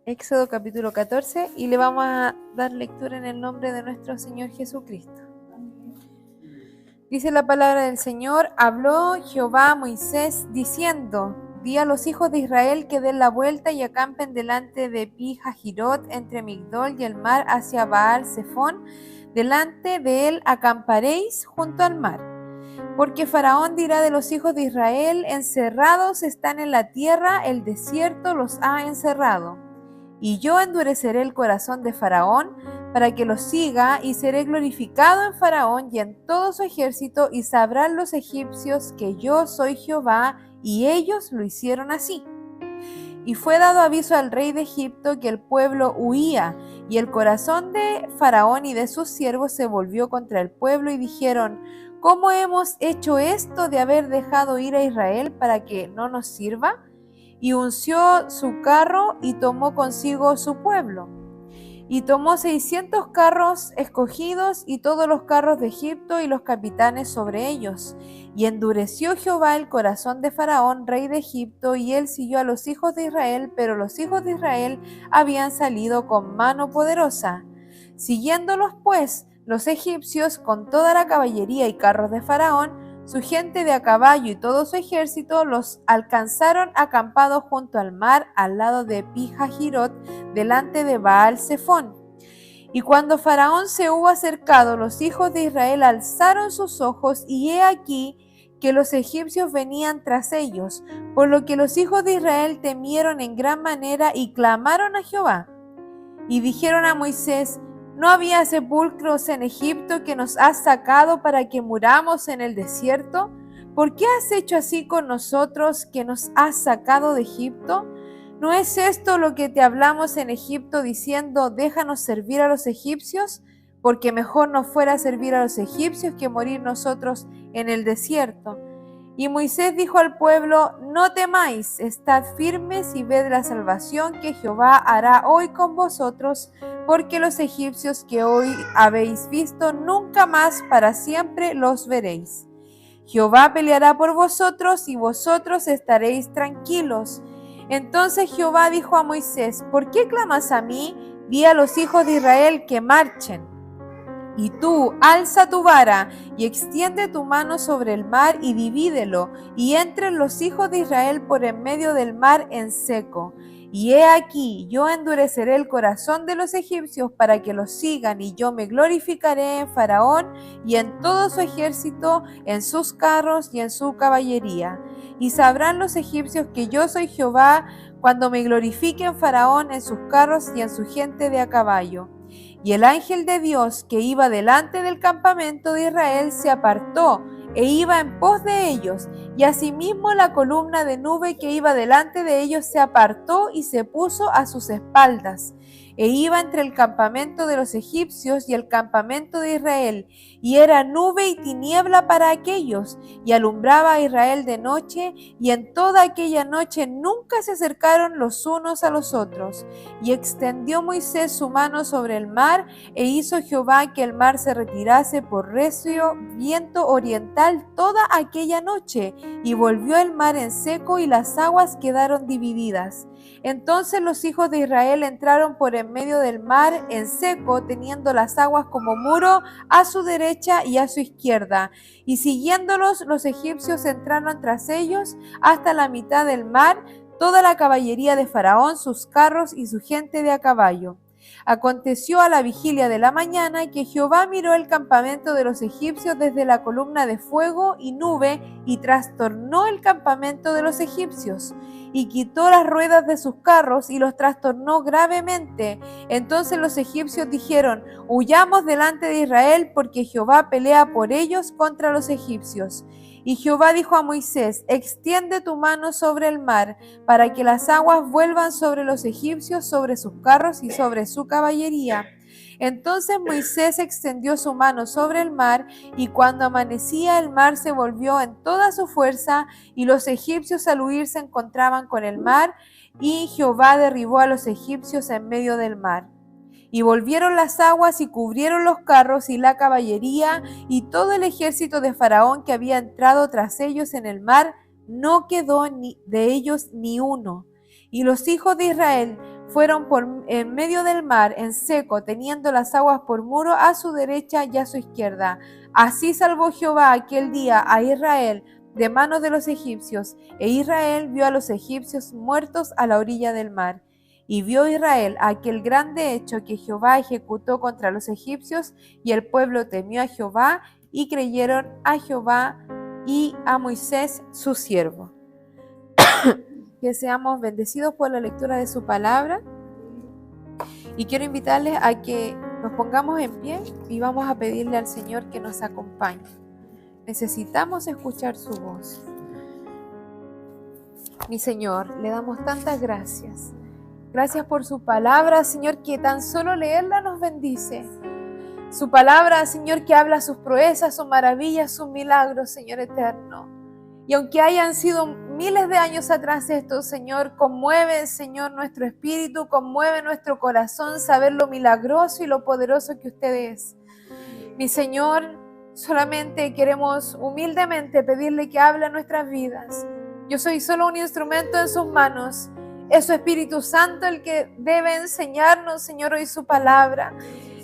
Éxodo capítulo 14 y le vamos a dar lectura en el nombre de nuestro Señor Jesucristo. Dice la palabra del Señor: habló Jehová a Moisés diciendo: di a los hijos de Israel que den la vuelta y acampen delante de Pi-Hahirot, entre Migdol y el mar, hacia Baal-Zephón. Delante de él acamparéis junto al mar. Porque Faraón dirá de los hijos de Israel: encerrados están en la tierra, el desierto los ha encerrado. Y yo endureceré el corazón de Faraón para que los siga, y seré glorificado en Faraón y en todo su ejército, y sabrán los egipcios que yo soy Jehová, y ellos lo hicieron así. Y fue dado aviso al rey de Egipto que el pueblo huía, y el corazón de Faraón y de sus siervos se volvió contra el pueblo, y dijeron: ¿cómo hemos hecho esto de haber dejado ir a Israel para que no nos sirva? Y unció su carro y tomó consigo su pueblo. Y tomó 600 carros escogidos y todos los carros de Egipto y los capitanes sobre ellos. Y endureció Jehová el corazón de Faraón, rey de Egipto, y él siguió a los hijos de Israel, pero los hijos de Israel habían salido con mano poderosa. Siguiéndolos pues los egipcios con toda la caballería y carros de Faraón, su gente de a caballo y todo su ejército, los alcanzaron acampados junto al mar, al lado de Pi-Hahirot, delante de Baal-Zephón. Y cuando Faraón se hubo acercado, los hijos de Israel alzaron sus ojos, y he aquí que los egipcios venían tras ellos, por lo que los hijos de Israel temieron en gran manera y clamaron a Jehová. Y dijeron a Moisés: ¿no había sepulcros en Egipto que nos has sacado para que muramos en el desierto? ¿Por qué has hecho así con nosotros, que nos has sacado de Egipto? ¿No es esto lo que te hablamos en Egipto, diciendo: déjanos servir a los egipcios? Porque mejor nos fuera servir a los egipcios que morir nosotros en el desierto. Y Moisés dijo al pueblo: no temáis, estad firmes y ved la salvación que Jehová hará hoy con vosotros, porque los egipcios que hoy habéis visto, nunca más para siempre los veréis. Jehová peleará por vosotros, y vosotros estaréis tranquilos. Entonces Jehová dijo a Moisés: ¿por qué clamas a mí? Di a los hijos de Israel que marchen. Y tú, alza tu vara y extiende tu mano sobre el mar y divídelo, y entren los hijos de Israel por en medio del mar en seco. Y he aquí, yo endureceré el corazón de los egipcios para que los sigan, y yo me glorificaré en Faraón y en todo su ejército, en sus carros y en su caballería. Y sabrán los egipcios que yo soy Jehová, cuando me glorifique en Faraón, en sus carros y en su gente de a caballo. Y el ángel de Dios que iba delante del campamento de Israel se apartó e iba en pos de ellos, y asimismo la columna de nube que iba delante de ellos se apartó y se puso a sus espaldas, e iba entre el campamento de los egipcios y el campamento de Israel, y era nube y tiniebla para aquellos, y alumbraba a Israel de noche, y en toda aquella noche nunca se acercaron los unos a los otros. Y extendió Moisés su mano sobre el mar, e hizo Jehová que el mar se retirase por recio viento oriental toda aquella noche, y volvió el mar en seco, y las aguas quedaron divididas. Entonces los hijos de Israel entraron por en medio del mar en seco, teniendo las aguas como muro a su derecha y a su izquierda. Y siguiéndolos, los egipcios entraron tras ellos hasta la mitad del mar, toda la caballería de Faraón, sus carros y su gente de a caballo. Aconteció a la vigilia de la mañana que Jehová miró el campamento de los egipcios desde la columna de fuego y nube, y trastornó el campamento de los egipcios, y quitó las ruedas de sus carros y los trastornó gravemente. Entonces los egipcios dijeron: huyamos delante de Israel, porque Jehová pelea por ellos contra los egipcios. Y Jehová dijo a Moisés: extiende tu mano sobre el mar, para que las aguas vuelvan sobre los egipcios, sobre sus carros y sobre su caballería. Entonces Moisés extendió su mano sobre el mar, y cuando amanecía el mar se volvió en toda su fuerza, y los egipcios al huir se encontraban con el mar, y Jehová derribó a los egipcios en medio del mar. Y volvieron las aguas y cubrieron los carros y la caballería, y todo el ejército de Faraón que había entrado tras ellos en el mar, no quedó de ellos ni uno. Y los hijos de Israel fueron en medio del mar, en seco, teniendo las aguas por muro a su derecha y a su izquierda. Así salvó Jehová aquel día a Israel de manos de los egipcios, e Israel vio a los egipcios muertos a la orilla del mar. Y vio Israel aquel grande hecho que Jehová ejecutó contra los egipcios, y el pueblo temió a Jehová, y creyeron a Jehová y a Moisés su siervo. Que seamos bendecidos por la lectura de su palabra. Y quiero invitarles a que nos pongamos en pie y vamos a pedirle al Señor que nos acompañe. Necesitamos escuchar su voz. Mi Señor, le damos tantas gracias. Gracias por su palabra, Señor, que tan solo leerla nos bendice. Su palabra, Señor, que habla sus proezas, sus maravillas, sus milagros, Señor eterno. Y aunque hayan sido miles de años atrás esto, Señor, conmueve, Señor, nuestro espíritu, conmueve nuestro corazón, saber lo milagroso y lo poderoso que usted es. Mi Señor, solamente queremos humildemente pedirle que hable en nuestras vidas. Yo soy solo un instrumento en sus manos. Es su Espíritu Santo el que debe enseñarnos, Señor, hoy su palabra,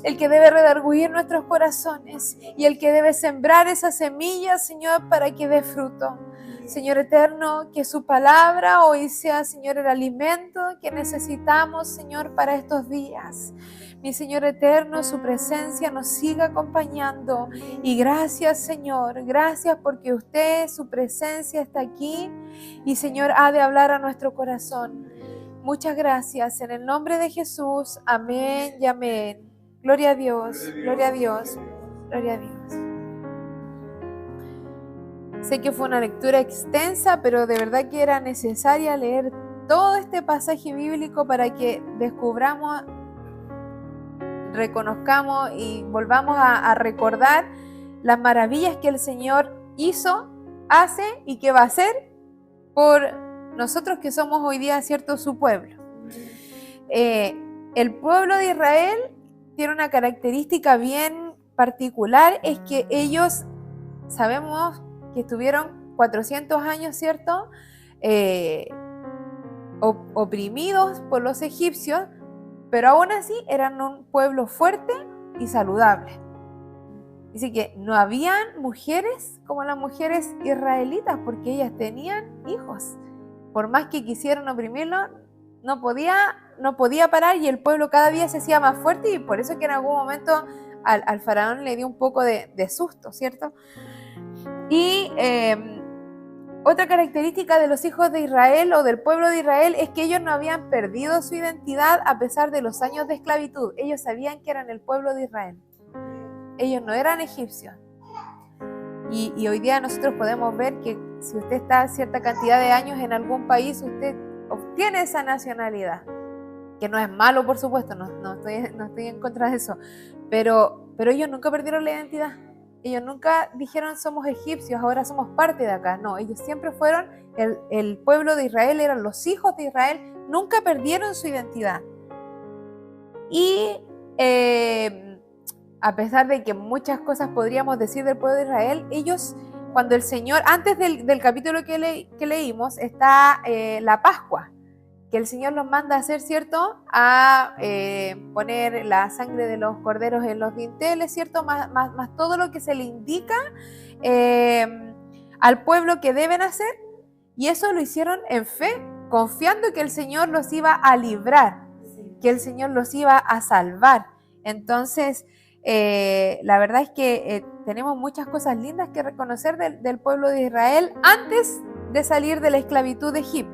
el que debe redarguir nuestros corazones y el que debe sembrar esa semilla, Señor, para que dé fruto. Señor eterno, que su palabra hoy sea, Señor, el alimento que necesitamos, Señor, para estos días. Mi Señor eterno, su presencia nos siga acompañando. Y gracias, Señor, gracias porque usted, su presencia está aquí y, Señor, ha de hablar a nuestro corazón. Muchas gracias. En el nombre de Jesús, amén y amén. Gloria a Dios, gloria a Dios, gloria a Dios. Sé que fue una lectura extensa, pero de verdad que era necesaria leer todo este pasaje bíblico para que descubramos, reconozcamos y volvamos a recordar las maravillas que el Señor hizo, hace y que va a hacer por nosotros que somos hoy día, ¿cierto?, su pueblo. El pueblo de Israel tiene una característica bien particular, es que ellos, sabemos que estuvieron 400 años, ¿cierto?, oprimidos por los egipcios, pero aún así eran un pueblo fuerte y saludable. Dice que no habían mujeres como las mujeres israelitas, porque ellas tenían hijos. Por más que quisieran oprimirlo, no podía parar, y el pueblo cada día se hacía más fuerte, y por eso que en algún momento al faraón le dio un poco de susto, ¿cierto? Y otra característica de los hijos de Israel o del pueblo de Israel es que ellos no habían perdido su identidad a pesar de los años de esclavitud. Ellos sabían que eran el pueblo de Israel. Ellos no eran egipcios. Y hoy día nosotros podemos ver que si usted está cierta cantidad de años en algún país, usted obtiene esa nacionalidad. Que no es malo, por supuesto, no estoy en contra de eso. Pero ellos nunca perdieron la identidad. Ellos nunca dijeron somos egipcios, ahora somos parte de acá. No, ellos siempre fueron el pueblo de Israel, eran los hijos de Israel, nunca perdieron su identidad. Y a pesar de que muchas cosas podríamos decir del pueblo de Israel, ellos, cuando el Señor, antes del capítulo que leímos, está la Pascua, que el Señor los manda a hacer, ¿cierto?, a poner la sangre de los corderos en los dinteles, ¿cierto?, más todo lo que se le indica al pueblo que deben hacer, y eso lo hicieron en fe, confiando que el Señor los iba a librar, que el Señor los iba a salvar. Entonces, la verdad es que tenemos muchas cosas lindas que reconocer del pueblo de Israel antes de salir de la esclavitud de Egipto.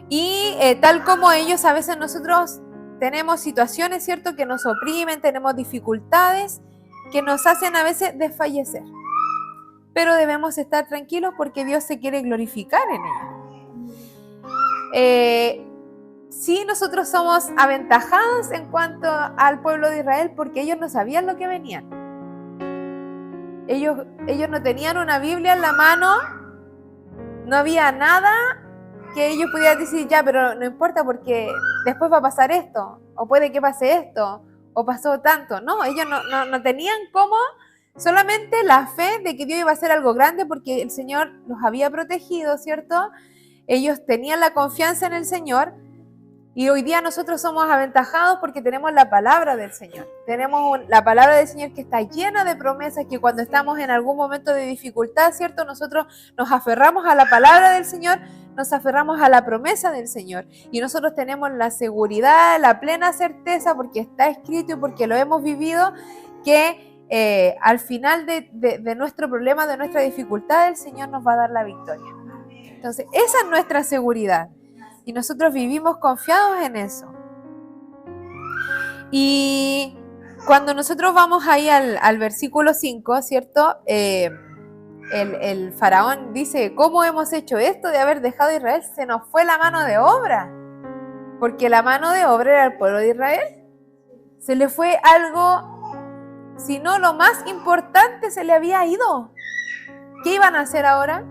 Y tal como ellos, a veces nosotros tenemos situaciones, ¿cierto?, que nos oprimen, tenemos dificultades que nos hacen a veces desfallecer. Pero debemos estar tranquilos porque Dios se quiere glorificar en ello. Sí, nosotros somos aventajados en cuanto al pueblo de Israel porque ellos no sabían lo que venían. Ellos no tenían una Biblia en la mano, no había nada que ellos pudieran decir, ya, pero no importa porque después va a pasar esto, o puede que pase esto, o pasó tanto. No, ellos no tenían cómo, solamente la fe de que Dios iba a hacer algo grande porque el Señor los había protegido, ¿cierto? Ellos tenían la confianza en el Señor, Y hoy día nosotros somos aventajados porque tenemos la palabra del Señor. Tenemos la palabra del Señor que está llena de promesas, que cuando estamos en algún momento de dificultad, ¿cierto? Nosotros nos aferramos a la palabra del Señor, nos aferramos a la promesa del Señor. Y nosotros tenemos la seguridad, la plena certeza, porque está escrito y porque lo hemos vivido, que al final de nuestro problema, de nuestra dificultad, el Señor nos va a dar la victoria. Entonces, esa es nuestra seguridad. Y nosotros vivimos confiados en eso. Y cuando nosotros vamos ahí al versículo 5, ¿cierto? El faraón dice, ¿cómo hemos hecho esto de haber dejado a Israel? Se nos fue la mano de obra. Porque la mano de obra era el pueblo de Israel. Se le fue algo, si no lo más importante, se le había ido. ¿Qué iban a hacer ahora?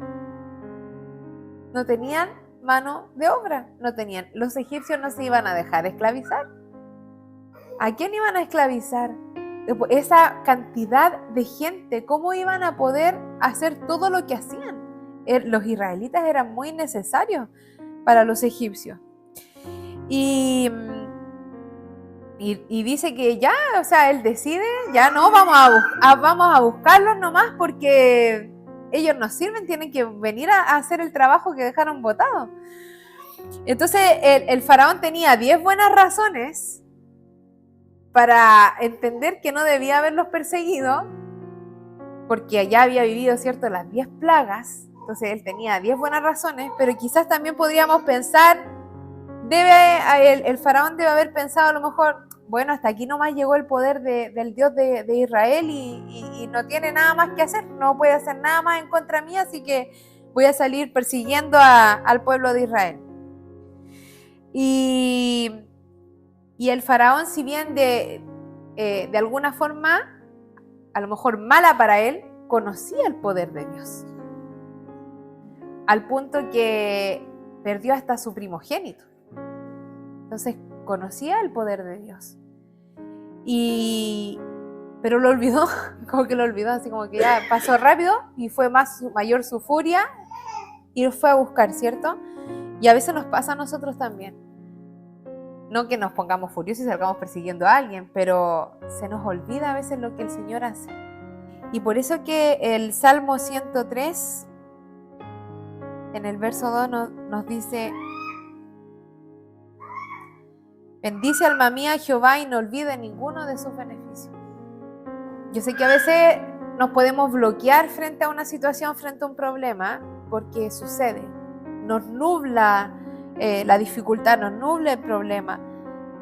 No tenían mano de obra, no tenían. Los egipcios no se iban a dejar esclavizar. ¿A quién iban a esclavizar? Esa cantidad de gente, ¿cómo iban a poder hacer todo lo que hacían? Los israelitas eran muy necesarios para los egipcios. Y dice que ya, o sea, él decide, ya no, vamos a buscarlos nomás porque ellos nos sirven, tienen que venir a hacer el trabajo que dejaron botado. Entonces el faraón tenía 10 buenas razones para entender que no debía haberlos perseguido, porque allá había vivido, ¿cierto?, las 10 plagas. Entonces él tenía 10 buenas razones, pero quizás también podríamos pensar, el faraón debe haber pensado a lo mejor, bueno, hasta aquí nomás llegó el poder del Dios de Israel y no tiene nada más que hacer, no puede hacer nada más en contra mía, así que voy a salir persiguiendo al pueblo de Israel. Y el faraón, si bien de alguna forma, a lo mejor mala para él, conocía el poder de Dios, al punto que perdió hasta su primogénito. Entonces conocía el poder de Dios. Pero lo olvidó, como que lo olvidó, así como que ya pasó rápido y fue mayor su furia y lo fue a buscar, ¿cierto? Y a veces nos pasa a nosotros también. No que nos pongamos furiosos y salgamos persiguiendo a alguien, pero se nos olvida a veces lo que el Señor hace. Y por eso que el Salmo 103, en el verso 2 nos dice: bendice alma mía a Jehová y no olvide ninguno de sus beneficios. Yo sé que a veces nos podemos bloquear frente a una situación, frente a un problema, porque sucede. Nos nubla la dificultad, nos nubla el problema,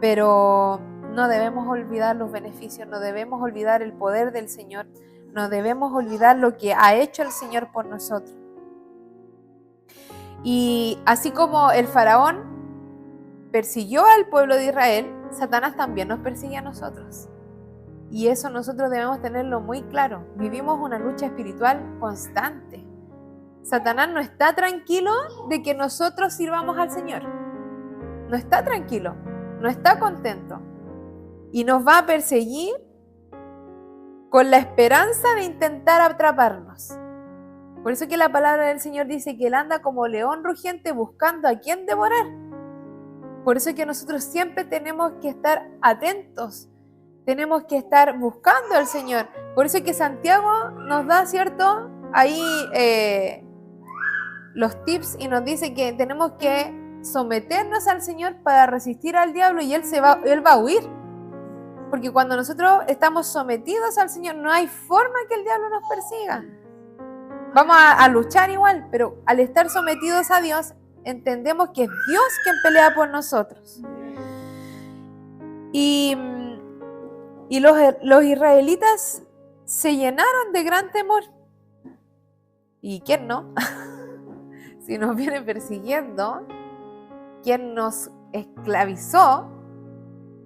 pero no debemos olvidar los beneficios, no debemos olvidar el poder del Señor, no debemos olvidar lo que ha hecho el Señor por nosotros. Y así como el faraón persiguió al pueblo de Israel, Satanás también nos persigue a nosotros. Y eso nosotros debemos tenerlo muy claro. Vivimos una lucha espiritual constante. Satanás no está tranquilo de que nosotros sirvamos al Señor. No está tranquilo, no está contento. Y nos va a perseguir con la esperanza de intentar atraparnos. Por eso que la palabra del Señor dice que Él anda como león rugiente buscando a quien devorar. Por eso es que nosotros siempre tenemos que estar atentos, tenemos que estar buscando al Señor. Por eso es que Santiago nos da, ¿cierto?, ahí los tips y nos dice que tenemos que someternos al Señor para resistir al diablo y Él va a huir. Porque cuando nosotros estamos sometidos al Señor, no hay forma que el diablo nos persiga. Vamos a luchar igual, pero al estar sometidos a Dios, entendemos que es Dios quien pelea por nosotros. Y los israelitas se llenaron de gran temor. ¿Y quién no? Si nos viene persiguiendo, quien nos esclavizó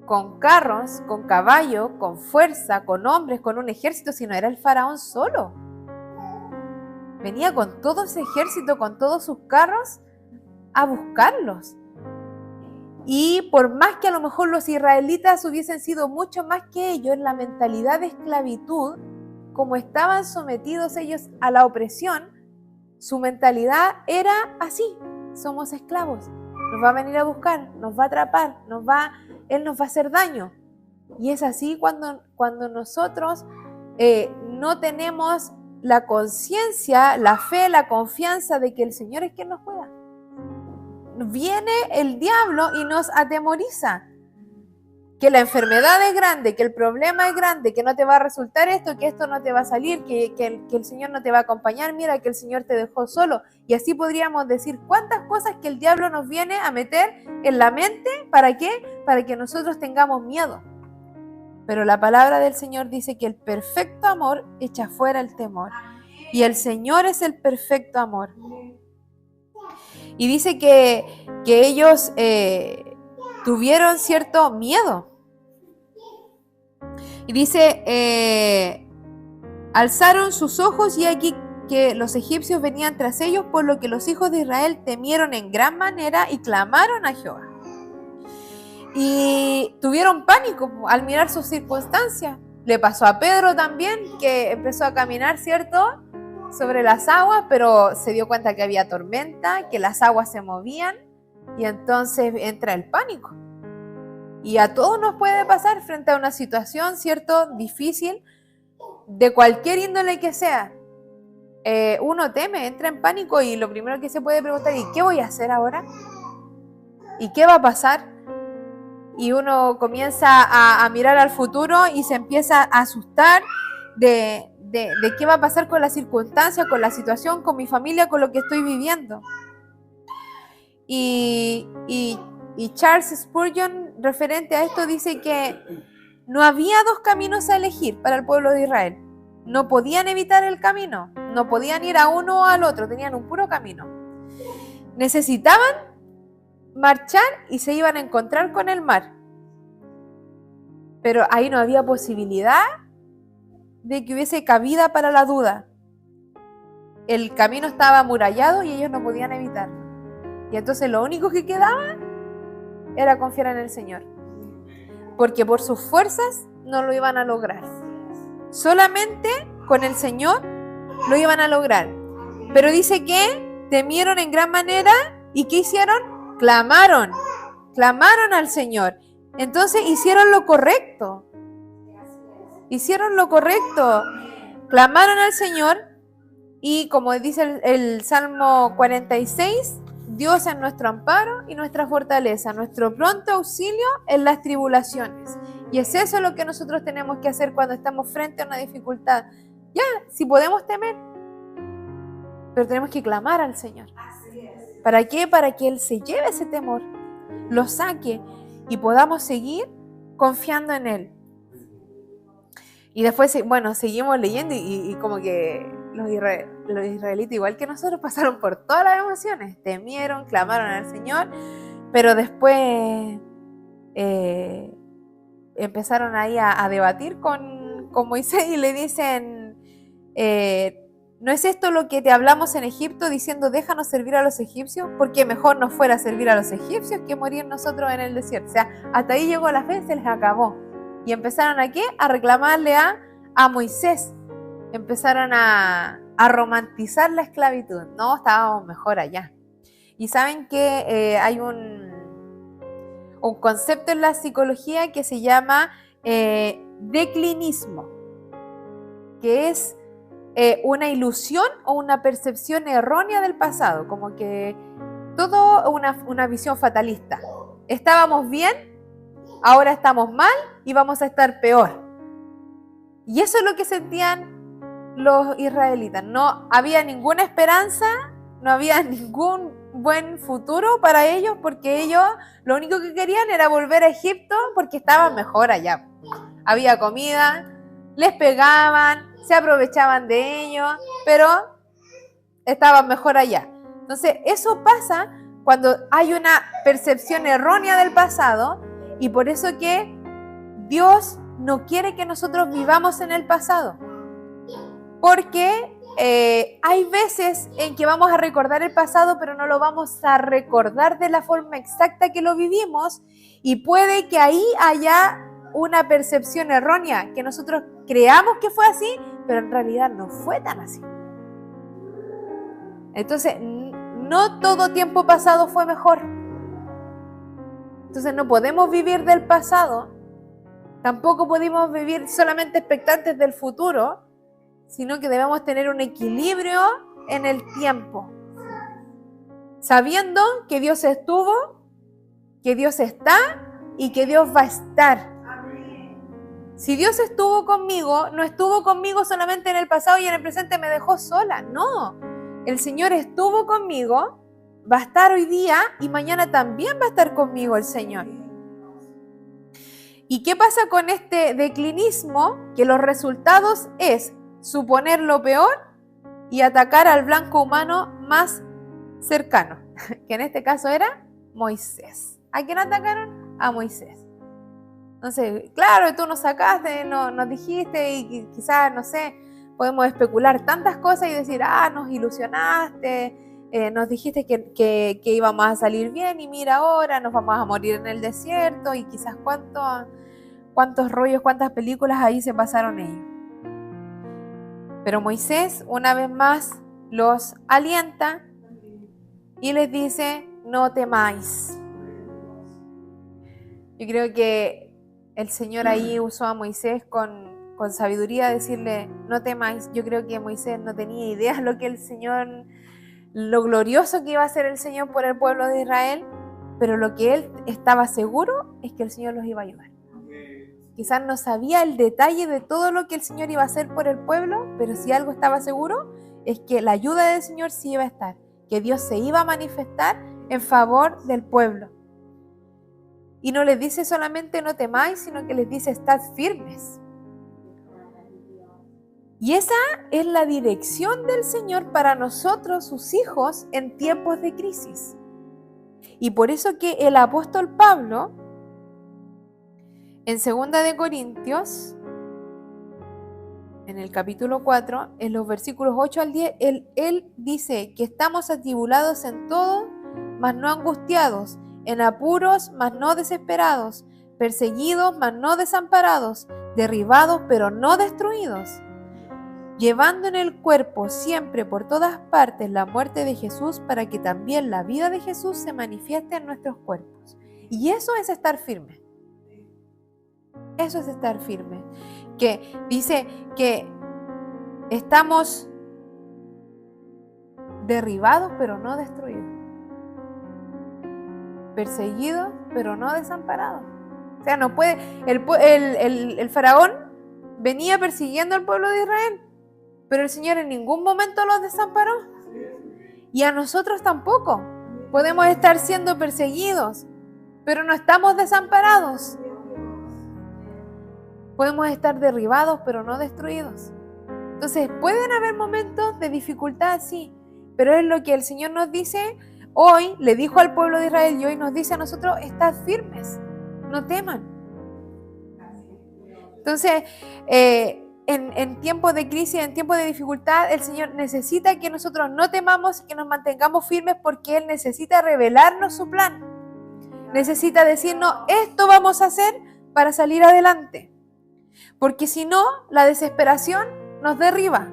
con carros, con caballos, con fuerza, con hombres, con un ejército, si no era el faraón solo. Venía con todo ese ejército, con todos sus carros, a buscarlos. Y por más que a lo mejor los israelitas hubiesen sido mucho más que ellos en la mentalidad de esclavitud, como estaban sometidos ellos a la opresión, su mentalidad era así: somos esclavos, nos va a venir a buscar, nos va a atrapar, Él nos va a hacer daño. Y es así cuando nosotros no tenemos la conciencia, la fe, la confianza de que el Señor es quien nos cuida. Viene el diablo y nos atemoriza. Que la enfermedad es grande, que el problema es grande, que no te va a resultar esto, que esto no te va a salir, que el Señor no te va a acompañar, mira que el Señor te dejó solo. Y así podríamos decir cuántas cosas que el diablo nos viene a meter en la mente. ¿Para qué? Para que nosotros tengamos miedo. Pero la palabra del Señor dice que el perfecto amor echa fuera el temor. Y el Señor es el perfecto amor. Y dice que ellos tuvieron cierto miedo. Y dice, alzaron sus ojos y aquí que los egipcios venían tras ellos, por lo que los hijos de Israel temieron en gran manera y clamaron a Jehová. Y tuvieron pánico al mirar sus circunstancias. Le pasó a Pedro también, que empezó a caminar, ¿cierto?, sobre las aguas, pero se dio cuenta que había tormenta, que las aguas se movían, y entonces entra el pánico. Y a todos nos puede pasar frente a una situación, ¿cierto?, difícil, de cualquier índole que sea. Uno teme, entra en pánico y lo primero que se puede preguntar es: ¿y qué voy a hacer ahora? ¿Y qué va a pasar? Y uno comienza a mirar al futuro y se empieza a asustar de qué va a pasar con la circunstancia, con la situación, con mi familia, con lo que estoy viviendo. Y Charles Spurgeon, referente a esto, dice que no había dos caminos a elegir para el pueblo de Israel. No podían evitar el camino, no podían ir a uno o al otro, tenían un puro camino. Necesitaban marchar y se iban a encontrar con el mar. Pero ahí no había posibilidad de que hubiese cabida para la duda. El camino estaba amurallado y ellos no podían evitarlo. Y entonces lo único que quedaba era confiar en el Señor. Porque por sus fuerzas no lo iban a lograr. Solamente con el Señor lo iban a lograr. Pero dice que temieron en gran manera. ¿Y qué hicieron? Clamaron al Señor. Entonces hicieron lo correcto. Clamaron al Señor. Y como dice el Salmo 46, Dios es nuestro amparo y nuestra fortaleza, nuestro pronto auxilio en las tribulaciones. Y es eso lo que nosotros tenemos que hacer cuando estamos frente a una dificultad. Ya, si podemos temer, pero tenemos que clamar al Señor. ¿Para qué? Para que Él se lleve ese temor, lo saque y podamos seguir confiando en Él. Y después, bueno, seguimos leyendo y como que los israelitas, igual que nosotros, pasaron por todas las emociones. Temieron, clamaron al Señor, pero después empezaron ahí a debatir con Moisés y le dicen, ¿no es esto lo que te hablamos en Egipto diciendo déjanos servir a los egipcios? Porque mejor nos fuera servir a los egipcios que morir nosotros en el desierto. O sea, hasta ahí llegó la fe, se les acabó. Y empezaron ¿a qué? A reclamarle a Moisés. Empezaron a romantizar la esclavitud. No, estábamos mejor allá. Y saben que hay un concepto en la psicología que se llama declinismo, que es una ilusión o una percepción errónea del pasado, como que todo una visión fatalista. Estábamos bien, ahora estamos mal y vamos a estar peor. Y eso es lo que sentían los israelitas. No había ninguna esperanza, no había ningún buen futuro para ellos, porque ellos lo único que querían era volver a Egipto porque estaban mejor allá. Había comida, les pegaban, se aprovechaban de ellos, pero estaban mejor allá. Entonces, eso pasa cuando hay una percepción errónea del pasado, y por eso que Dios no quiere que nosotros vivamos en el pasado. Porque hay veces en que vamos a recordar el pasado, pero no lo vamos a recordar de la forma exacta que lo vivimos, y puede que ahí haya una percepción errónea, que nosotros creamos que fue así, pero en realidad no fue tan así. Entonces, no todo tiempo pasado fue mejor. Entonces no podemos vivir del pasado, tampoco podemos vivir solamente expectantes del futuro, sino que debemos tener un equilibrio en el tiempo, sabiendo que Dios estuvo, que Dios está y que Dios va a estar. Si Dios estuvo conmigo, no estuvo conmigo solamente en el pasado y en el presente me dejó sola, no. El Señor estuvo conmigo, va a estar hoy día y mañana también va a estar conmigo el Señor. ¿Y qué pasa con este declinismo? Que los resultados es suponer lo peor y atacar al blanco humano más cercano, que en este caso era Moisés. ¿A quién atacaron? A Moisés. Entonces, claro, tú nos sacaste, nos dijiste y quizás, no sé, podemos especular tantas cosas y decir, nos ilusionaste, nos dijiste que íbamos a salir bien y mira ahora, nos vamos a morir en el desierto y quizás cuántos rollos, cuántas películas ahí se pasaron ellos. Pero Moisés una vez más los alienta y les dice, no temáis. Yo creo que el Señor ahí usó a Moisés con sabiduría decirle, no temáis. Yo creo que Moisés no tenía idea lo glorioso que iba a hacer el Señor por el pueblo de Israel, pero lo que él estaba seguro es que el Señor los iba a ayudar. Quizás no sabía el detalle de todo lo que el Señor iba a hacer por el pueblo, pero si algo estaba seguro es que la ayuda del Señor sí iba a estar, que Dios se iba a manifestar en favor del pueblo. Y no les dice solamente no temáis, sino que les dice estad firmes. Y esa es la dirección del Señor para nosotros, sus hijos, en tiempos de crisis. Y por eso que el apóstol Pablo, en 2 de Corintios, en el capítulo 4, en los versículos 8 al 10, él dice que estamos atribulados en todo, mas no angustiados, en apuros, mas no desesperados, perseguidos, mas no desamparados, derribados, pero no destruidos, llevando en el cuerpo siempre por todas partes la muerte de Jesús, para que también la vida de Jesús se manifieste en nuestros cuerpos. Y eso es estar firme. Eso es estar firme. Que dice que estamos derribados, pero no destruidos. Perseguidos, pero no desamparados. O sea, no puede. El faraón venía persiguiendo al pueblo de Israel, pero el Señor en ningún momento los desamparó. Y a nosotros tampoco. Podemos estar siendo perseguidos, pero no estamos desamparados. Podemos estar derribados, pero no destruidos. Entonces, pueden haber momentos de dificultad, sí, pero es lo que el Señor nos dice hoy, le dijo al pueblo de Israel y hoy nos dice a nosotros, estad firmes, no teman. Entonces, en tiempos de crisis, en tiempos de dificultad, el Señor necesita que nosotros no temamos y que nos mantengamos firmes, porque Él necesita revelarnos su plan. Necesita decirnos, esto vamos a hacer para salir adelante. Porque si no, la desesperación nos derriba.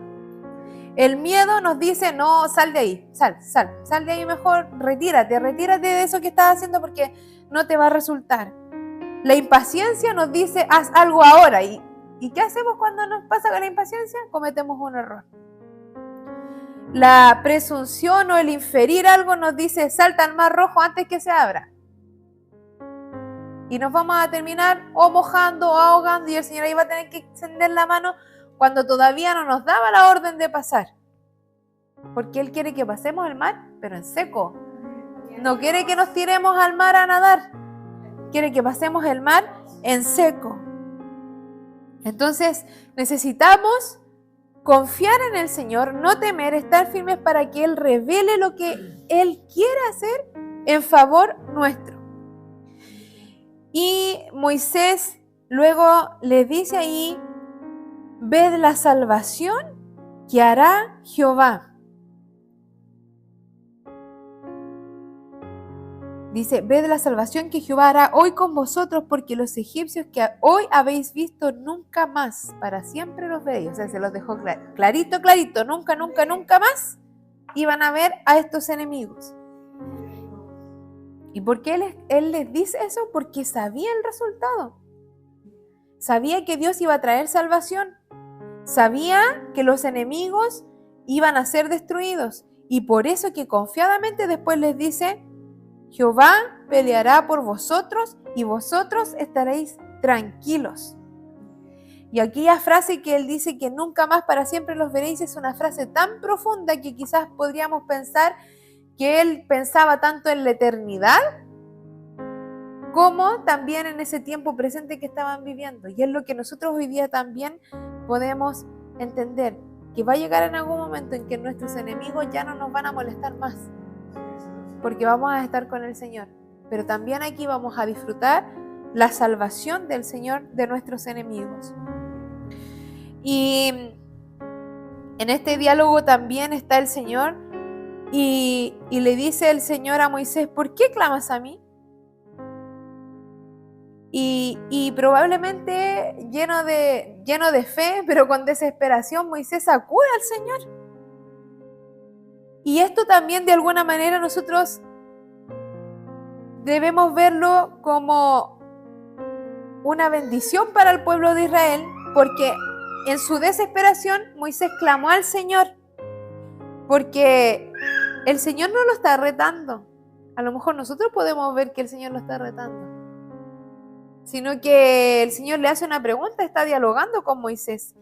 El miedo nos dice, no, sal de ahí, sal de ahí mejor, retírate de eso que estás haciendo porque no te va a resultar. La impaciencia nos dice, haz algo ahora. ¿Y qué hacemos cuando nos pasa con la impaciencia? Cometemos un error. La presunción o el inferir algo nos dice, salta al mar rojo antes que se abra. Y nos vamos a terminar o mojando o ahogando, y el Señor ahí va a tener que extender la mano cuando todavía no nos daba la orden de pasar. Porque Él quiere que pasemos el mar, pero en seco. No quiere que nos tiremos al mar a nadar. Quiere que pasemos el mar en seco. Entonces necesitamos confiar en el Señor, no temer, estar firmes para que Él revele lo que Él quiere hacer en favor nuestro. Y Moisés luego le dice ahí, ved la salvación que hará Jehová. Dice, ved la salvación que Jehová hará hoy con vosotros, porque los egipcios que hoy habéis visto nunca más, para siempre los veréis. O sea, se los dejó clarito, nunca más iban a ver a estos enemigos. ¿Y por qué él les dice eso? Porque sabía el resultado. Sabía que Dios iba a traer salvación. Sabía que los enemigos iban a ser destruidos. Y por eso que confiadamente después les dice: Jehová peleará por vosotros y vosotros estaréis tranquilos. Y aquella frase que él dice que nunca más para siempre los veréis es una frase tan profunda que quizás podríamos pensar que él pensaba tanto en la eternidad como también en ese tiempo presente que estaban viviendo. Y es lo que nosotros hoy día también podemos entender, que va a llegar en algún momento en que nuestros enemigos ya no nos van a molestar más, porque vamos a estar con el Señor. Pero también aquí vamos a disfrutar la salvación del Señor de nuestros enemigos. Y en este diálogo también está el Señor y le dice el Señor a Moisés: ¿por qué clamas a mí? Y probablemente lleno de fe, pero con desesperación, Moisés acude al Señor. Y esto también de alguna manera nosotros debemos verlo como una bendición para el pueblo de Israel, porque en su desesperación Moisés clamó al Señor, porque el Señor no lo está retando. A lo mejor nosotros podemos ver que el Señor lo está retando, sino que el Señor le hace una pregunta, está dialogando con Moisés.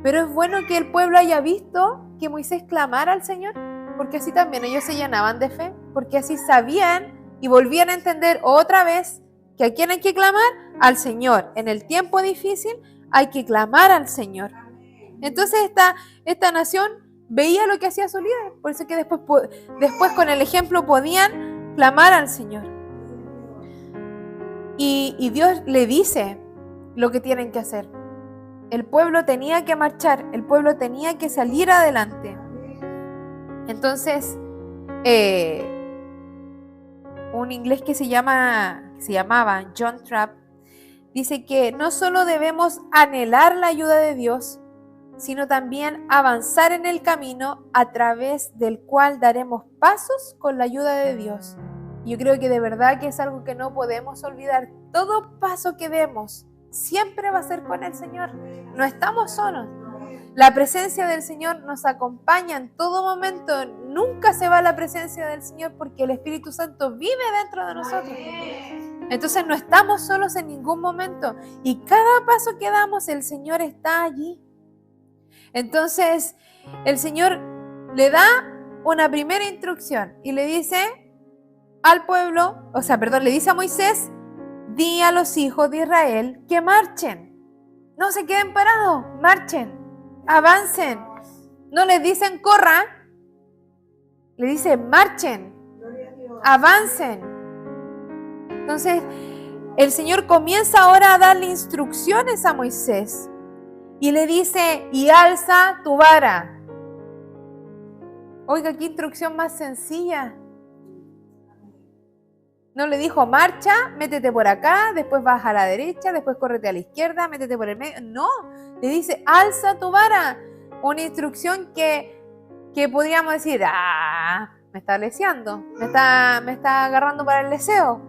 Pero es bueno que el pueblo haya visto que Moisés clamara al Señor, porque así también ellos se llenaban de fe, porque así sabían y volvían a entender otra vez que ¿a quién hay que clamar? Al Señor. En el tiempo difícil hay que clamar al Señor. Entonces esta nación veía lo que hacía su líder, por eso que después con el ejemplo podían clamar al Señor. Y Dios le dice lo que tienen que hacer. El pueblo tenía que marchar, el pueblo tenía que salir adelante. Entonces, un inglés que se llamaba John Trapp dice que no solo debemos anhelar la ayuda de Dios, sino también avanzar en el camino a través del cual daremos pasos con la ayuda de Dios. Yo creo que de verdad que es algo que no podemos olvidar. Todo paso que demos siempre va a ser con el Señor. No estamos solos. La presencia del Señor nos acompaña en todo momento. Nunca se va la presencia del Señor porque el Espíritu Santo vive dentro de nosotros. Entonces no estamos solos en ningún momento. Y cada paso que damos, el Señor está allí. Entonces el Señor le da una primera instrucción y le dice al pueblo, le dice a Moisés: di a los hijos de Israel que marchen. No se queden parados, marchen, avancen. No les dicen corran, le dice marchen, avancen. Entonces el Señor comienza ahora a darle instrucciones a Moisés y le dice: y alza tu vara. Oiga, qué instrucción más sencilla. No le dijo marcha, métete por acá, después vas a la derecha, después córrete a la izquierda, métete por el medio. No, le dice alza tu vara. Una instrucción que podríamos decir, me está leseando, me está agarrando para el deseo.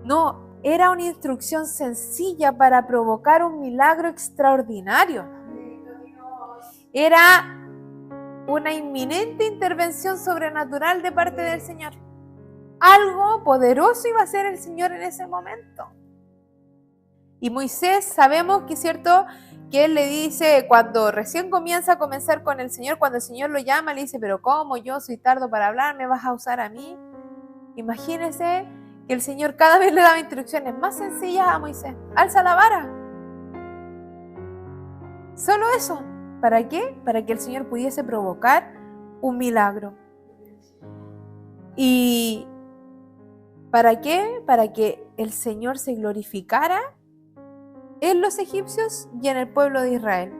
No, era una instrucción sencilla para provocar un milagro extraordinario. Era una inminente intervención sobrenatural de parte del Señor. Algo poderoso iba a hacer el Señor en ese momento. Y Moisés, sabemos que es cierto que él le dice, cuando recién comienza a comenzar con el Señor, cuando el Señor lo llama, le dice: pero ¿cómo? Yo soy tardo para hablar, ¿me vas a usar a mí? Imagínense que el Señor cada vez le daba instrucciones más sencillas a Moisés. Alza la vara. Solo eso. ¿Para qué? Para que el Señor pudiese provocar un milagro. ¿Y para qué? Para que el Señor se glorificara en los egipcios y en el pueblo de Israel.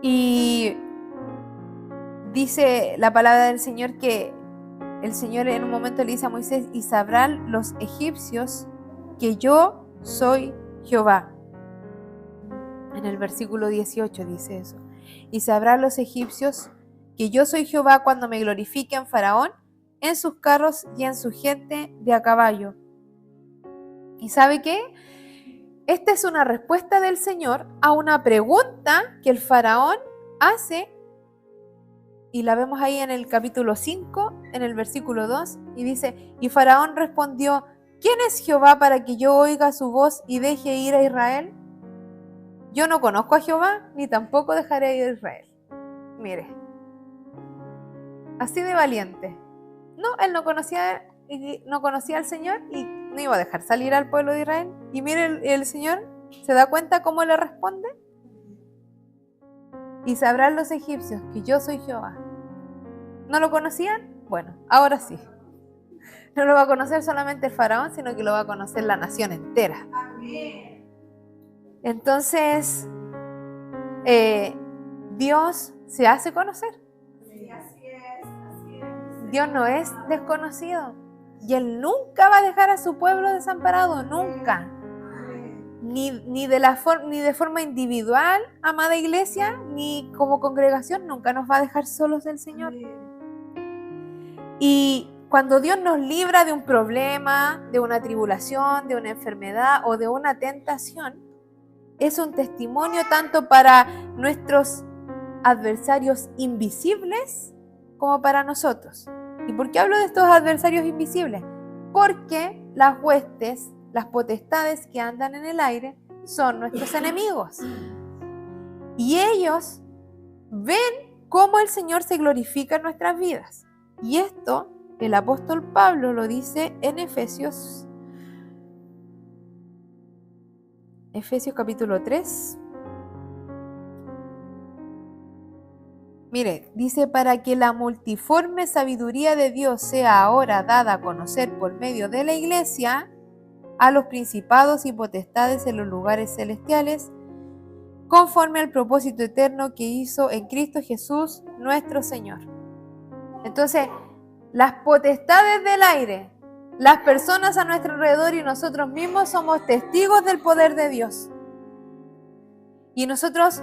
Y dice la palabra del Señor que el Señor en un momento le dice a Moisés: y sabrán los egipcios que yo soy Jehová. En el versículo 18 dice eso. Y sabrán los egipcios que yo soy Jehová cuando me glorifique en Faraón en sus carros y en su gente de a caballo. ¿Y sabe qué? Esta es una respuesta del Señor a una pregunta que el faraón hace, y la vemos ahí en el capítulo 5, en el versículo 2, y dice, y Faraón respondió, ¿quién es Jehová para que yo oiga su voz y deje ir a Israel? Yo no conozco a Jehová, ni tampoco dejaré ir a Israel. Mire, así de valiente. No, él no conocía al Señor y no iba a dejar salir al pueblo de Israel. Y mire, el Señor se da cuenta cómo le responde. Y sabrán los egipcios que yo soy Jehová. ¿No lo conocían? Bueno, ahora sí. No lo va a conocer solamente el faraón, sino que lo va a conocer la nación entera. Entonces, Dios se hace conocer. Dios no es desconocido. Y Él nunca va a dejar a su pueblo desamparado, nunca. Ni de forma individual, amada iglesia, ni como congregación, nunca nos va a dejar solos el Señor. Y cuando Dios nos libra de un problema, de una tribulación, de una enfermedad o de una tentación, es un testimonio tanto para nuestros adversarios invisibles como para nosotros. ¿Y por qué hablo de estos adversarios invisibles? Porque las huestes, las potestades que andan en el aire son nuestros enemigos. Y ellos ven cómo el Señor se glorifica en nuestras vidas. Y esto el apóstol Pablo lo dice en Efesios capítulo 3. Mire, dice, para que la multiforme sabiduría de Dios sea ahora dada a conocer por medio de la iglesia a los principados y potestades en los lugares celestiales, conforme al propósito eterno que hizo en Cristo Jesús nuestro Señor. Entonces, las potestades del aire, las personas a nuestro alrededor y nosotros mismos somos testigos del poder de Dios. Y nosotros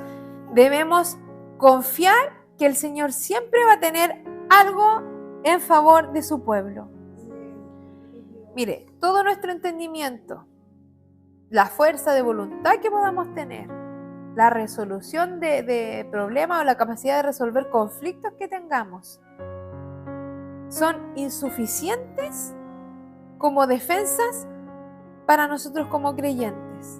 debemos confiar que el Señor siempre va a tener algo en favor de su pueblo. Mire, todo nuestro entendimiento, la fuerza de voluntad que podamos tener, la resolución de problemas o la capacidad de resolver conflictos que tengamos, son insuficientes como defensas para nosotros como creyentes.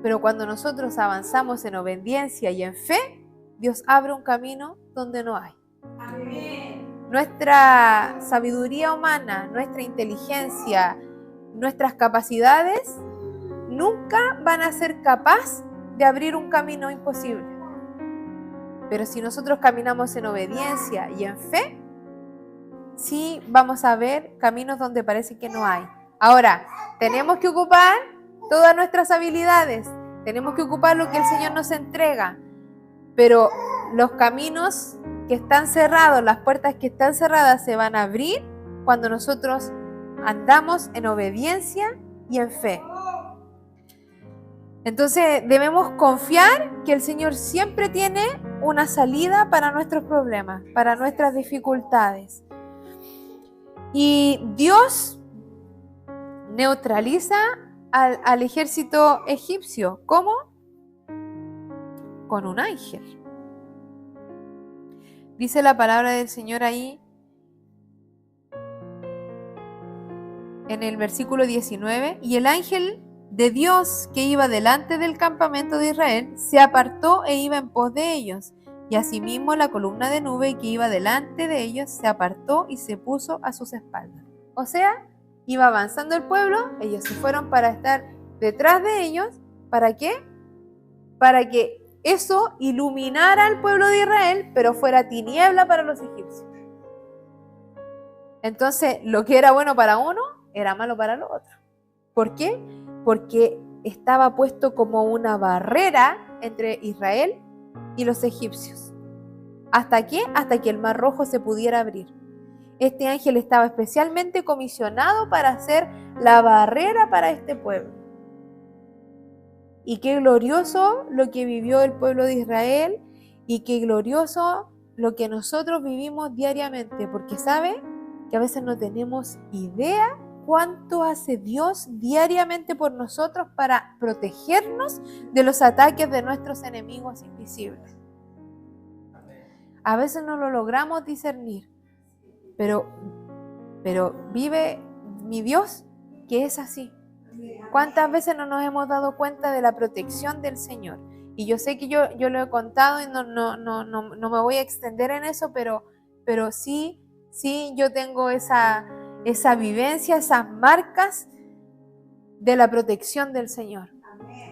Pero cuando nosotros avanzamos en obediencia y en fe, Dios abre un camino donde no hay. Amén. Nuestra sabiduría humana, nuestra inteligencia, nuestras capacidades nunca van a ser capaces de abrir un camino imposible. Pero si nosotros caminamos en obediencia y en fe, sí vamos a ver caminos donde parece que no hay. Ahora, tenemos que ocupar todas nuestras habilidades, tenemos que ocupar lo que el Señor nos entrega, pero los caminos que están cerrados, las puertas que están cerradas se van a abrir cuando nosotros andamos en obediencia y en fe. Entonces debemos confiar que el Señor siempre tiene una salida para nuestros problemas, para nuestras dificultades. Y Dios neutraliza al ejército egipcio. ¿Cómo? Con un ángel. Dice la palabra del Señor ahí en el versículo 19, y el ángel de Dios que iba delante del campamento de Israel se apartó e iba en pos de ellos, y asimismo la columna de nube que iba delante de ellos se apartó y se puso a sus espaldas. O sea, iba avanzando el pueblo, ellos se fueron para estar detrás de ellos. ¿Para qué? Para que eso iluminara al pueblo de Israel, pero fuera tiniebla para los egipcios. Entonces, lo que era bueno para uno, era malo para el otro. ¿Por qué? Porque estaba puesto como una barrera entre Israel y los egipcios. ¿Hasta qué? Hasta que el Mar Rojo se pudiera abrir. Este ángel estaba especialmente comisionado para hacer la barrera para este pueblo. Y qué glorioso lo que vivió el pueblo de Israel y qué glorioso lo que nosotros vivimos diariamente, porque ¿sabe? que a veces no tenemos idea cuánto hace Dios diariamente por nosotros para protegernos de los ataques de nuestros enemigos invisibles. A veces no lo logramos discernir, pero vive mi Dios que es así. ¿Cuántas veces no nos hemos dado cuenta de la protección del Señor? Y yo sé que yo lo he contado y no me voy a extender en eso, pero sí yo tengo esa vivencia, esas marcas de la protección del Señor.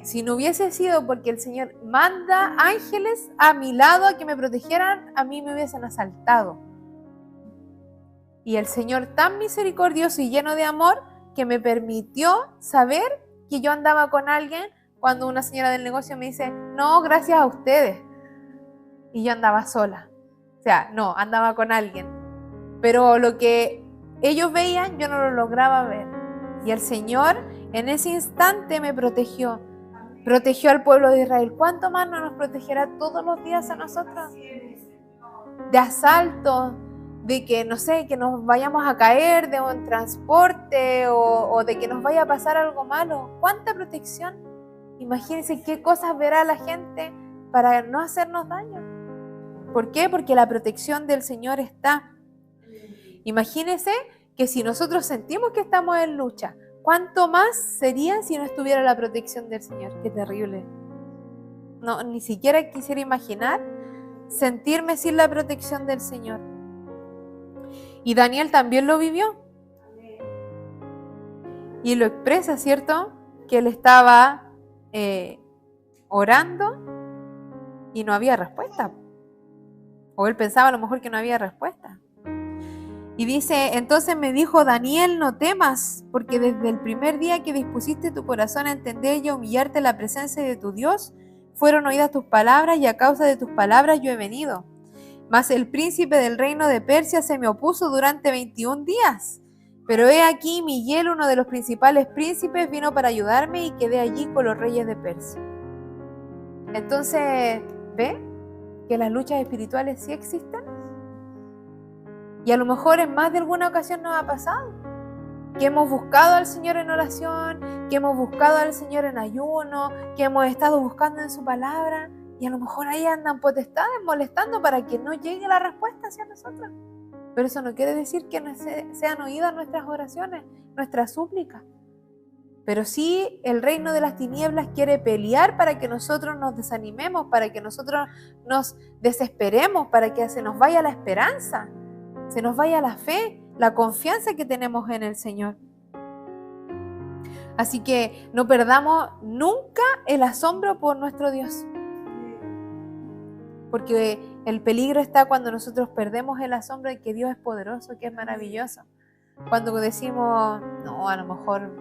Si no hubiese sido porque el Señor manda ángeles a mi lado a que me protegieran, a mí me hubiesen asaltado. Y el Señor tan misericordioso y lleno de amor que me permitió saber que yo andaba con alguien cuando una señora del negocio me dice, no, gracias a ustedes. Y yo andaba sola. O sea, no, andaba con alguien. Pero lo que ellos veían, yo no lo lograba ver. Y el Señor en ese instante me protegió. Protegió al pueblo de Israel. ¿Cuánto más no nos protegerá todos los días a nosotros? De asalto, de que, no sé, que nos vayamos a caer de un transporte o de que nos vaya a pasar algo malo. ¿Cuánta protección? Imagínense qué cosas verá la gente para no hacernos daño. ¿Por qué? Porque la protección del Señor está. Imagínense que si nosotros sentimos que estamos en lucha, ¿cuánto más sería si no estuviera la protección del Señor? Qué terrible. No, ni siquiera quisiera imaginar sentirme sin la protección del Señor. Y Daniel también lo vivió. Y lo expresa, ¿cierto? Que él estaba orando y no había respuesta. O él pensaba a lo mejor que no había respuesta. Y dice, entonces me dijo, Daniel, no temas, porque desde el primer día que dispusiste tu corazón a entender y a humillarte en la presencia de tu Dios, fueron oídas tus palabras y a causa de tus palabras yo he venido. Mas el príncipe del reino de Persia se me opuso durante 21 días. Pero he aquí, Miguel, uno de los principales príncipes, vino para ayudarme y quedé allí con los reyes de Persia. Entonces, ¿ve que las luchas espirituales sí existen? Y a lo mejor en más de alguna ocasión nos ha pasado. Que hemos buscado al Señor en oración, que hemos buscado al Señor en ayuno, que hemos estado buscando en su palabra. Y a lo mejor ahí andan potestades molestando para que no llegue la respuesta hacia nosotros. Pero eso no quiere decir que no sean oídas nuestras oraciones, nuestras súplicas. Pero sí el reino de las tinieblas quiere pelear para que nosotros nos desanimemos, para que nosotros nos desesperemos, para que se nos vaya la esperanza, se nos vaya la fe, la confianza que tenemos en el Señor. Así que no perdamos nunca el asombro por nuestro Dios. Porque el peligro está cuando nosotros perdemos el asombro de que Dios es poderoso, que es maravilloso. Cuando decimos, no, a lo mejor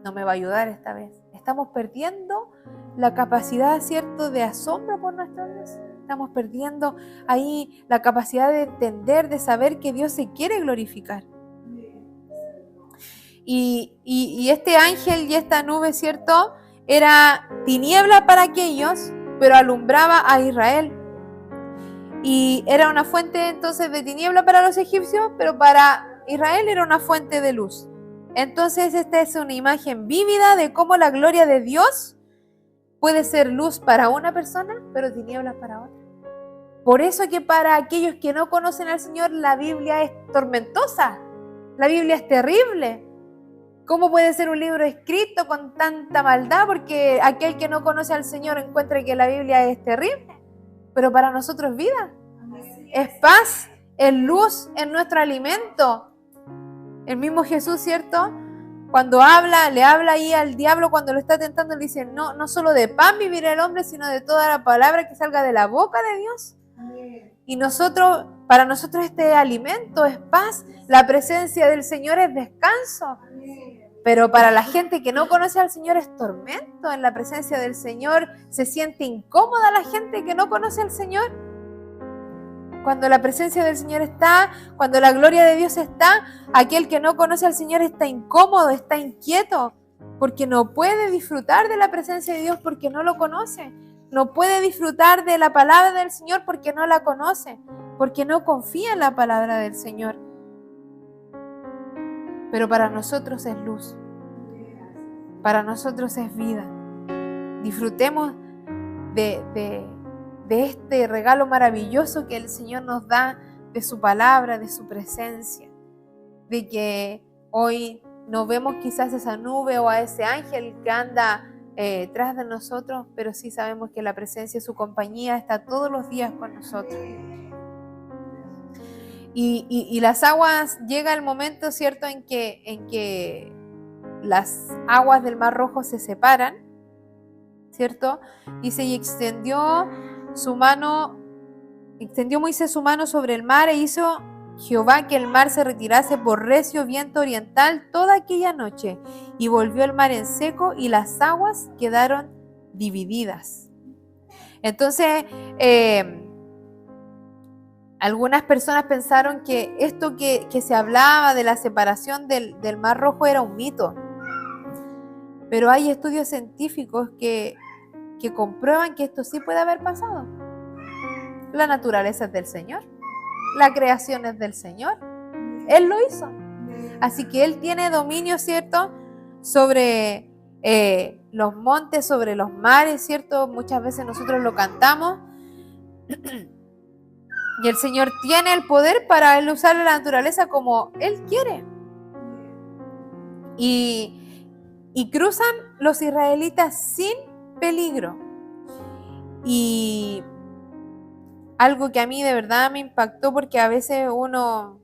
no me va a ayudar esta vez. Estamos perdiendo la capacidad, ¿cierto?, de asombro por nuestro Dios. Estamos perdiendo ahí la capacidad de entender, de saber que Dios se quiere glorificar. Y este ángel y esta nube, ¿cierto?, era tiniebla para aquellos, pero alumbraba a Israel. Y era una fuente entonces de tiniebla para los egipcios, pero para Israel era una fuente de luz. Entonces esta es una imagen vívida de cómo la gloria de Dios puede ser luz para una persona, pero tinieblas para otra. Por eso que para aquellos que no conocen al Señor, la Biblia es tormentosa, la Biblia es terrible. ¿Cómo puede ser un libro escrito con tanta maldad? Porque aquel que no conoce al Señor encuentra que la Biblia es terrible. Pero para nosotros es vida, es paz, es luz, es nuestro alimento. El mismo Jesús, ¿cierto?, cuando le habla ahí al diablo cuando lo está tentando, le dice, no solo de pan vivirá el hombre, sino de toda la palabra que salga de la boca de Dios. Y para nosotros este alimento es paz, la presencia del Señor es descanso. Pero para la gente que no conoce al Señor es tormento. En la presencia del Señor se siente incómoda la gente que no conoce al Señor. Cuando la presencia del Señor está, cuando la gloria de Dios está, aquel que no conoce al Señor está incómodo, está inquieto, porque no puede disfrutar de la presencia de Dios porque no lo conoce. No puede disfrutar de la palabra del Señor porque no la conoce, porque no confía en la palabra del Señor. pero para nosotros es luz, para nosotros es vida. Disfrutemos de este regalo maravilloso que el Señor nos da, de su palabra, de su presencia, de que hoy no vemos quizás esa nube o a ese ángel que anda tras de nosotros, pero sí sabemos que la presencia de su compañía está todos los días con nosotros. Y las aguas, llega el momento, ¿cierto?, en que las aguas del Mar Rojo se separan, ¿cierto? Dice, y extendió Moisés su mano sobre el mar, e hizo Jehová que el mar se retirase por recio viento oriental toda aquella noche, y volvió el mar en seco, y las aguas quedaron divididas. Entonces, algunas personas pensaron que esto que se hablaba de la separación del Mar Rojo era un mito. Pero hay estudios científicos que comprueban que esto sí puede haber pasado. La naturaleza es del Señor. La creación es del Señor. Él lo hizo. Así que Él tiene dominio, ¿cierto?, sobre los montes, sobre los mares, ¿cierto? Muchas veces nosotros lo cantamos. Y el Señor tiene el poder para Él usar la naturaleza como Él quiere. Y cruzan los israelitas sin peligro. Y algo que a mí de verdad me impactó, porque a veces uno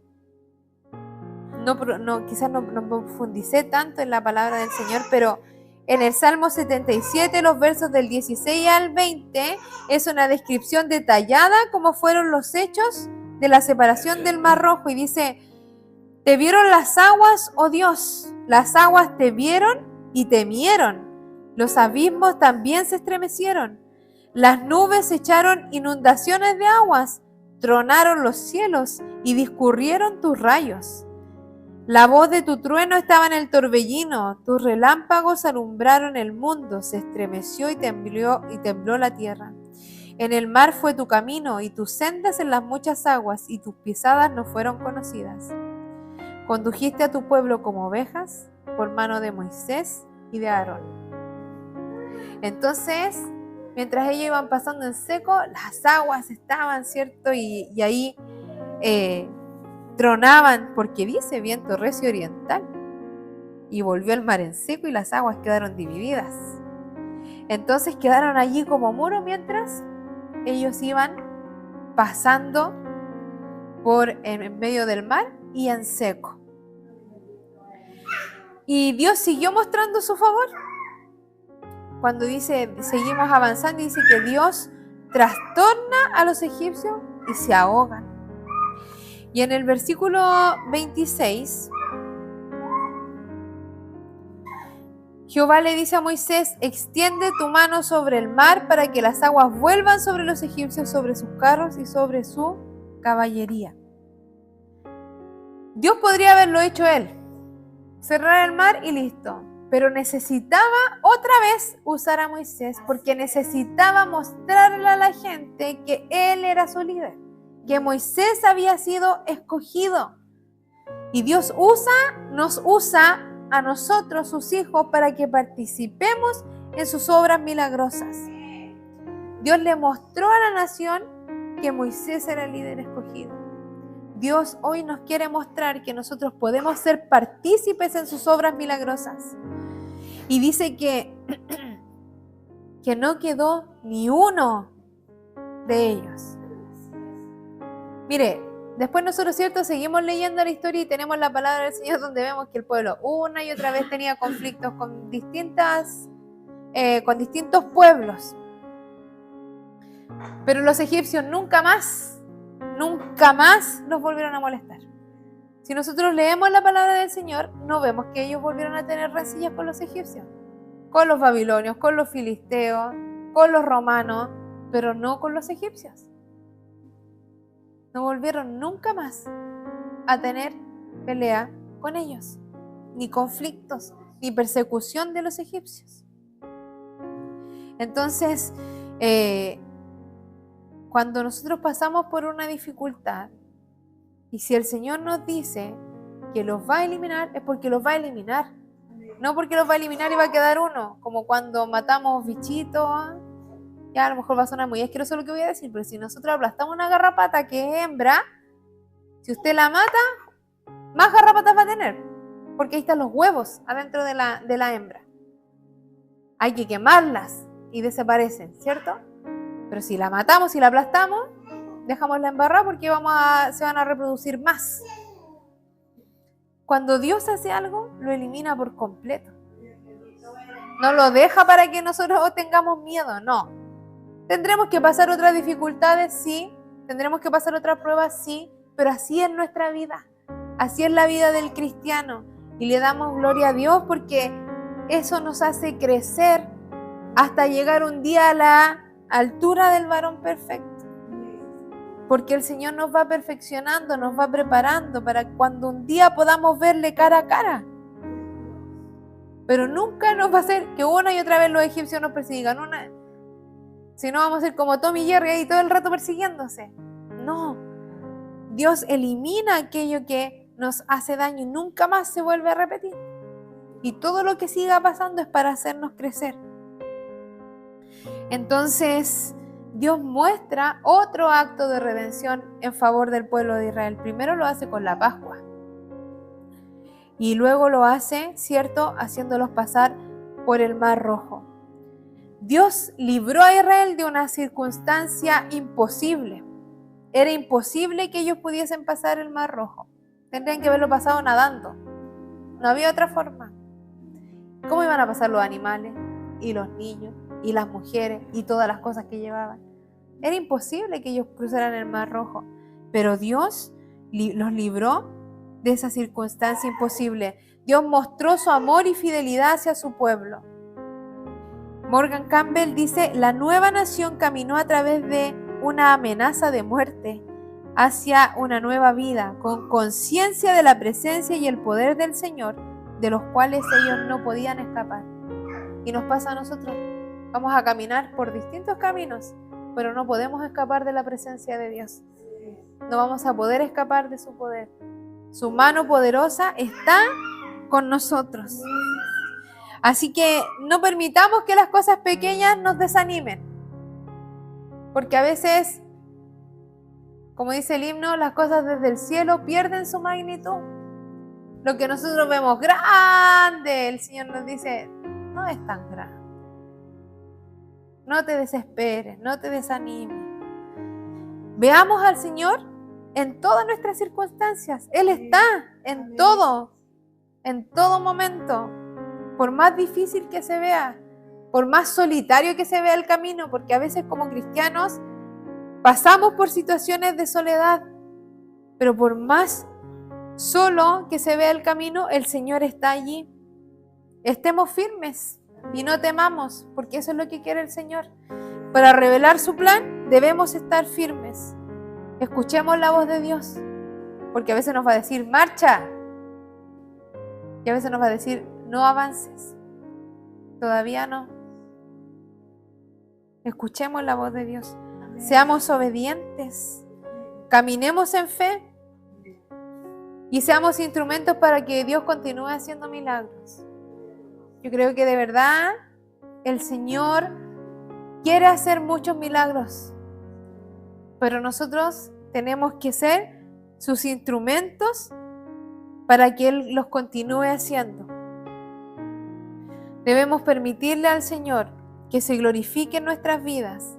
quizás no profundicé tanto en la palabra del Señor, pero en el Salmo 77, los versos del 16 al 20, es una descripción detallada cómo fueron los hechos de la separación del Mar Rojo. Y dice, te vieron las aguas, oh Dios, las aguas te vieron y temieron. Los abismos también se estremecieron. Las nubes echaron inundaciones de aguas, tronaron los cielos y discurrieron tus rayos. La voz de tu trueno estaba en el torbellino, tus relámpagos alumbraron el mundo, se estremeció y tembló la tierra. En el mar fue tu camino y tus sendas en las muchas aguas, y tus pisadas no fueron conocidas. Condujiste a tu pueblo como ovejas por mano de Moisés y de Aarón. Entonces, mientras ellos iban pasando en seco, las aguas estaban, ¿cierto? Y ahí tronaban, porque dice viento recio oriental. Y volvió el mar en seco y las aguas quedaron divididas. Entonces quedaron allí como muro mientras ellos iban pasando en medio del mar y en seco. Y Dios siguió mostrando su favor. Cuando dice, seguimos avanzando, dice que Dios trastorna a los egipcios y se ahogan. Y en el versículo 26, Jehová le dice a Moisés, extiende tu mano sobre el mar para que las aguas vuelvan sobre los egipcios, sobre sus carros y sobre su caballería. Dios podría haberlo hecho él, cerrar el mar y listo. Pero necesitaba otra vez usar a Moisés, porque necesitaba mostrarle a la gente que él era su líder, que Moisés había sido escogido. Y Dios nos usa a nosotros, sus hijos, para que participemos en sus obras milagrosas. Dios le mostró a la nación que Moisés era el líder escogido. Dios hoy nos quiere mostrar que nosotros podemos ser partícipes en sus obras milagrosas. Y dice que no quedó ni uno de ellos. Mire, después nosotros, ¿cierto?, seguimos leyendo la historia y tenemos la palabra del Señor, donde vemos que el pueblo una y otra vez tenía conflictos con distintos pueblos. Pero los egipcios nunca más los volvieron a molestar. Si nosotros leemos la palabra del Señor, no vemos que ellos volvieron a tener rencillas con los egipcios, con los babilonios, con los filisteos, con los romanos, pero no con los egipcios. No volvieron nunca más a tener pelea con ellos, ni conflictos, ni persecución de los egipcios. Entonces, cuando nosotros pasamos por una dificultad, y si el Señor nos dice que los va a eliminar, es porque los va a eliminar. No porque los va a eliminar y va a quedar uno, como cuando matamos bichitos. Ya a lo mejor va a sonar muy asqueroso lo que voy a decir, pero si nosotros aplastamos una garrapata que es hembra, si usted la mata, más garrapatas va a tener, porque ahí están los huevos adentro de la hembra. Hay que quemarlas y desaparecen, ¿cierto? Pero si la matamos y la aplastamos, dejámosla embarrada porque se van a reproducir más. Cuando Dios hace algo, lo elimina por completo. No lo deja para que nosotros tengamos miedo, no. Tendremos que pasar otras dificultades, sí. Tendremos que pasar otras pruebas, sí. Pero así es nuestra vida. Así es la vida del cristiano. Y le damos gloria a Dios porque eso nos hace crecer hasta llegar un día a la altura del varón perfecto. Porque el Señor nos va perfeccionando, nos va preparando para cuando un día podamos verle cara a cara. Pero nunca nos va a hacer que una y otra vez los egipcios nos persigan. Si no, vamos a ser como Tom y Jerry ahí todo el rato persiguiéndose. No. Dios elimina aquello que nos hace daño y nunca más se vuelve a repetir. Y todo lo que siga pasando es para hacernos crecer. Entonces, Dios muestra otro acto de redención en favor del pueblo de Israel. Primero lo hace con la Pascua. Y luego lo hace, ¿cierto?, haciéndolos pasar por el Mar Rojo. Dios libró a Israel de una circunstancia imposible. Era imposible que ellos pudiesen pasar el Mar Rojo. Tendrían que haberlo pasado nadando. No había otra forma. ¿Cómo iban a pasar los animales y los niños y las mujeres y todas las cosas que llevaban? Era imposible que ellos cruzaran el Mar Rojo. Pero Dios los libró de esa circunstancia imposible. Dios mostró su amor y fidelidad hacia su pueblo. Morgan Campbell dice: la nueva nación caminó a través de una amenaza de muerte hacia una nueva vida, con conciencia de la presencia y el poder del Señor, de los cuales ellos no podían escapar. Y nos pasa a nosotros. Vamos a caminar por distintos caminos, pero no podemos escapar de la presencia de Dios. No vamos a poder escapar de su poder. Su mano poderosa está con nosotros. Así que no permitamos que las cosas pequeñas nos desanimen. Porque a veces, como dice el himno, las cosas desde el cielo pierden su magnitud. Lo que nosotros vemos grande, el Señor nos dice, no es tan grande. No te desesperes, no te desanimes. Veamos al Señor en todas nuestras circunstancias. Él está en todo momento. Por más difícil que se vea, por más solitario que se vea el camino, porque a veces como cristianos pasamos por situaciones de soledad, pero por más solo que se vea el camino, el Señor está allí. Estemos firmes y no temamos, porque eso es lo que quiere el Señor. Para revelar su plan, debemos estar firmes. Escuchemos la voz de Dios, porque a veces nos va a decir, marcha, y a veces nos va a decir, no avances, todavía no. Escuchemos la voz de Dios, seamos obedientes, caminemos en fe y seamos instrumentos para que Dios continúe haciendo milagros. Yo creo que de verdad el Señor quiere hacer muchos milagros, pero nosotros tenemos que ser sus instrumentos para que Él los continúe haciendo. Debemos permitirle al Señor que se glorifique en nuestras vidas,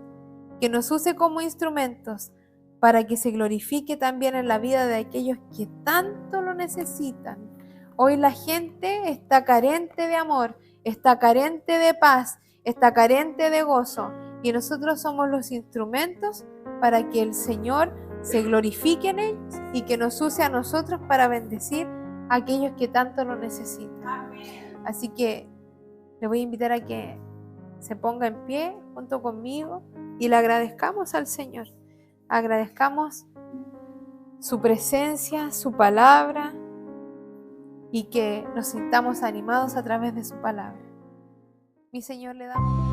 que nos use como instrumentos para que se glorifique también en la vida de aquellos que tanto lo necesitan. Hoy la gente está carente de amor, está carente de paz, está carente de gozo, y nosotros somos los instrumentos para que el Señor se glorifique en ellos y que nos use a nosotros para bendecir a aquellos que tanto lo necesitan. Así que le voy a invitar a que se ponga en pie junto conmigo y le agradezcamos al Señor. Agradezcamos su presencia, su palabra, y que nos sintamos animados a través de su palabra. Mi Señor, le damos